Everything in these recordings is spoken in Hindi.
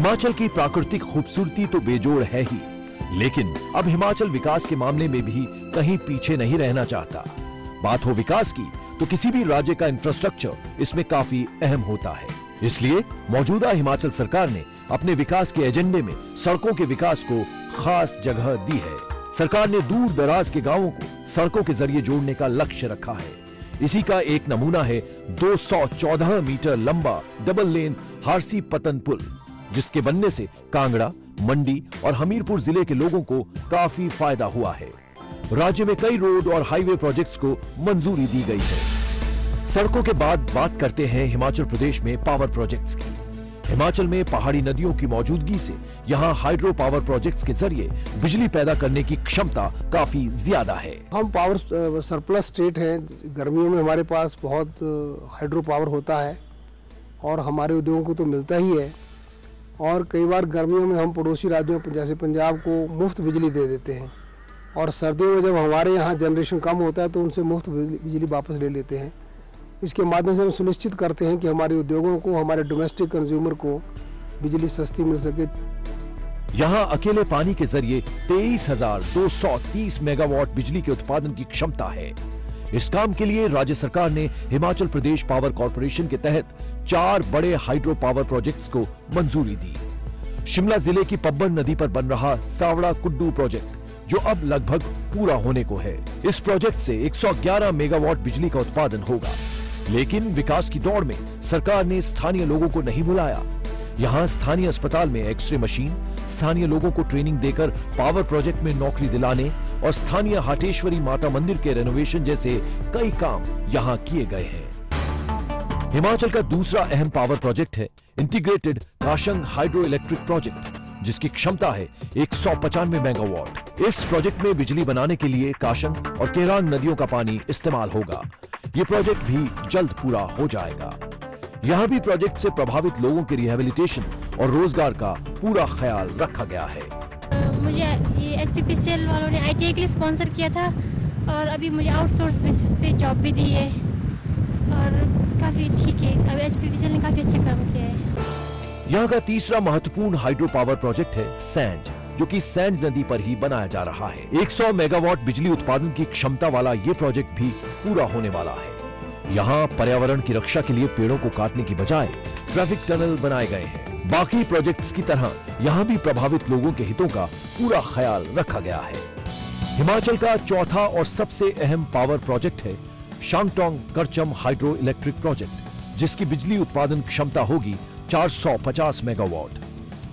हिमाचल की प्राकृतिक खूबसूरती तो बेजोड़ है ही, लेकिन अब हिमाचल विकास के मामले में भी कहीं पीछे नहीं रहना चाहता। बात हो विकास की तो किसी भी राज्य का इंफ्रास्ट्रक्चर इसमें काफी अहम होता है। इसलिए मौजूदा हिमाचल सरकार ने अपने विकास के एजेंडे में सड़कों के विकास को खास जगह दी है। सरकार ने दूर दराज के गांवों को सड़कों के जरिए जोड़ने का लक्ष्य रखा है। इसी का एक नमूना है 214 मीटर लंबा डबल लेन हारसी पतन पुल, जिसके बनने से कांगड़ा, मंडी और हमीरपुर जिले के लोगों को काफी फायदा हुआ है। राज्य में कई रोड और हाईवे प्रोजेक्ट्स को मंजूरी दी गई है। सड़कों के बाद बात करते हैं हिमाचल प्रदेश में पावर प्रोजेक्ट्स की। हिमाचल में पहाड़ी नदियों की मौजूदगी से यहाँ हाइड्रो पावर प्रोजेक्ट्स के जरिए बिजली पैदा करने की क्षमता काफी ज्यादा है। हम पावर सरप्लस स्टेट हैं। गर्मियों में हमारे पास बहुत हाइड्रो पावर होता है और हमारे उद्योगों को तो मिलता ही है। और कई बार गर्मियों में हम पड़ोसी राज्यों जैसे पंजाब को मुफ्त बिजली दे देते हैं, और सर्दियों में जब हमारे यहाँ जनरेशन कम होता है तो उनसे मुफ्त बिजली वापस ले लेते हैं। इसके माध्यम से हम सुनिश्चित करते हैं कि हमारे उद्योगों को, हमारे डोमेस्टिक कंज्यूमर को बिजली सस्ती मिल सके। यहाँ अकेले पानी के जरिए 23,230 मेगावाट बिजली के उत्पादन की क्षमता है। इस काम के लिए राज्य सरकार ने हिमाचल प्रदेश पावर कॉर्पोरेशन के तहत 4 बड़े हाइड्रो पावर प्रोजेक्ट्स को मंजूरी दी। शिमला जिले की पब्बन नदी पर बन रहा सावड़ा कुड्डू प्रोजेक्ट, जो अब लगभग पूरा होने को है। इस प्रोजेक्ट से 111 मेगावाट बिजली का उत्पादन होगा। लेकिन विकास की दौड़ में सरकार ने स्थानीय लोगों को नहीं बुलाया। यहाँ स्थानीय अस्पताल में एक्सरे मशीन, स्थानीय लोगों को ट्रेनिंग देकर पावर प्रोजेक्ट में नौकरी दिलाने और स्थानीय हाटेश्वरी माता मंदिर के रेनोवेशन जैसे कई काम यहाँ किए गए हैं। हिमाचल का दूसरा अहम पावर प्रोजेक्ट है integrated Kashang hydro electric project, जिसकी क्षमता है 195 मेगावाट। इस प्रोजेक्ट में बिजली बनाने के लिए काशंग और केरांग नदियों का पानी इस्तेमाल होगा। ये प्रोजेक्ट भी जल्द पूरा हो जाएगा। यहाँ भी प्रोजेक्ट से प्रभावित लोगों के रिहेबिलिटेशन और रोजगार का पूरा ख्याल रखा गया है। मुझे ये SPPCL वालों ने ITI के लिए स्पॉन्सर किया था और अभी मुझे आउटसोर्स बेसिस पे जॉब भी दी है और काफी ठीक है। अभी SPPCL ने काफी अच्छा काम किया है। यहाँ का तीसरा महत्वपूर्ण हाइड्रो पावर प्रोजेक्ट है सैंज, जो कि सैंज नदी पर ही बनाया जा रहा है। 100 मेगावाट बिजली उत्पादन की क्षमता वाला ये प्रोजेक्ट भी पूरा होने वाला है। यहाँ पर्यावरण की रक्षा के लिए पेड़ों को काटने की बजाय ट्रैफिक टनल बनाए गए हैं। बाकी प्रोजेक्ट्स की तरह यहाँ भी प्रभावित लोगों के हितों का पूरा ख्याल रखा गया है। हिमाचल का चौथा और सबसे अहम पावर प्रोजेक्ट है शांगटोंग करचम हाइड्रो इलेक्ट्रिक प्रोजेक्ट, जिसकी बिजली उत्पादन क्षमता होगी 450 मेगावाट।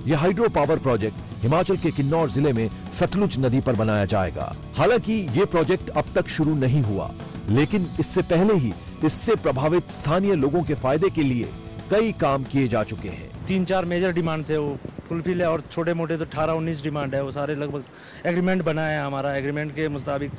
यह हाइड्रो पावर प्रोजेक्ट हिमाचल के किन्नौर जिले में सतलुज नदी पर बनाया जाएगा। हालांकि ये प्रोजेक्ट अब तक शुरू नहीं हुआ, लेकिन इससे पहले ही इससे प्रभावित स्थानीय लोगों के फायदे के लिए कई काम किए जा चुके हैं। 3-4 मेजर डिमांड थे, वो फुलफिल है, और छोटे मोटे तो 18-19 डिमांड है। वो सारे लगभग एग्रीमेंट बना है हमारा, एग्रीमेंट के मुताबिक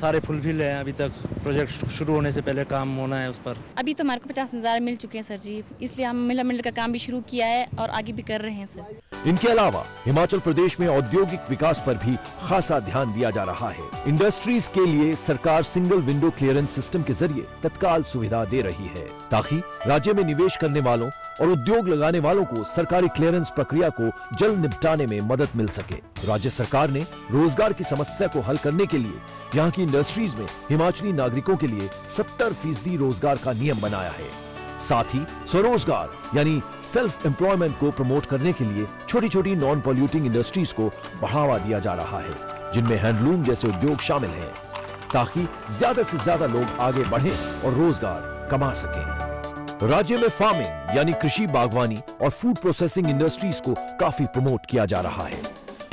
सारे फुलफिल हैं। अभी तक प्रोजेक्ट शुरू होने से पहले काम होना है उस पर। अभी तो हमारे को 50,000 मिल चुके हैं सर जी, इसलिए हम मिला का काम भी शुरू किया है और आगे भी कर रहे हैं सर। इनके अलावा हिमाचल प्रदेश में औद्योगिक विकास पर भी खासा ध्यान दिया जा रहा है। इंडस्ट्रीज के लिए सरकार सिंगल विंडो क्लियरेंस सिस्टम के जरिए तत्काल सुविधा दे रही है, ताकि राज्य में निवेश करने वालों और उद्योग लगाने वालों को सरकारी क्लियरेंस प्रक्रिया को जल्द निपटाने में मदद मिल सके। राज्य सरकार ने रोजगार की समस्या को हल करने के लिए यहाँ की इंडस्ट्रीज में हिमाचली नागरिकों के लिए 70% रोजगार का नियम बनाया है। साथ ही स्वरोजगार यानी सेल्फ एम्प्लॉयमेंट को प्रमोट करने के लिए छोटी छोटी नॉन पॉल्यूटिंग इंडस्ट्रीज को बढ़ावा दिया जा रहा है, जिनमें हैंडलूम जैसे उद्योग शामिल हैं, ताकि ज्यादा से ज्यादा लोग आगे बढ़ें और रोजगार कमा सकें। राज्य में फार्मिंग यानी कृषि, बागवानी और फूड प्रोसेसिंग इंडस्ट्रीज को काफी प्रमोट किया जा रहा है।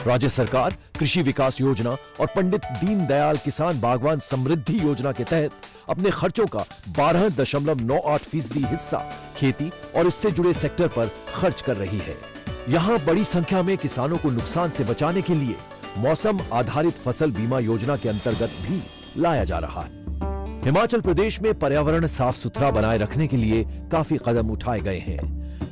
राज्य सरकार कृषि विकास योजना और पंडित दीनदयाल किसान बागवान समृद्धि योजना के तहत अपने खर्चों का 12.98% हिस्सा खेती और इससे जुड़े सेक्टर पर खर्च कर रही है। यहाँ बड़ी संख्या में किसानों को नुकसान से बचाने के लिए मौसम आधारित फसल बीमा योजना के अंतर्गत भी लाया जा रहा है। हिमाचल प्रदेश में पर्यावरण साफ सुथरा बनाए रखने के लिए काफी कदम उठाए गए हैं।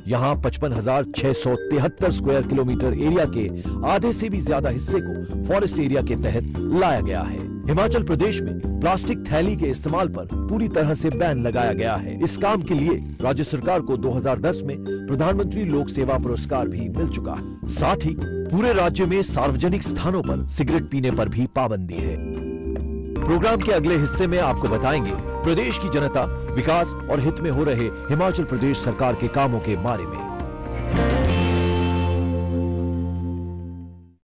यहाँ 55,673 स्क्वायर किलोमीटर एरिया के आधे से भी ज्यादा हिस्से को फॉरेस्ट एरिया के तहत लाया गया है। हिमाचल प्रदेश में प्लास्टिक थैली के इस्तेमाल पर पूरी तरह से बैन लगाया गया है। इस काम के लिए राज्य सरकार को 2010 में प्रधानमंत्री लोक सेवा पुरस्कार भी मिल चुका है। साथ ही पूरे राज्य में सार्वजनिक स्थानों पर सिगरेट पीने पर भी पाबंदी है। प्रोग्राम के अगले हिस्से में आपको बताएंगे प्रदेश की जनता, विकास और हित में हो रहे हिमाचल प्रदेश सरकार के कामों के बारे में।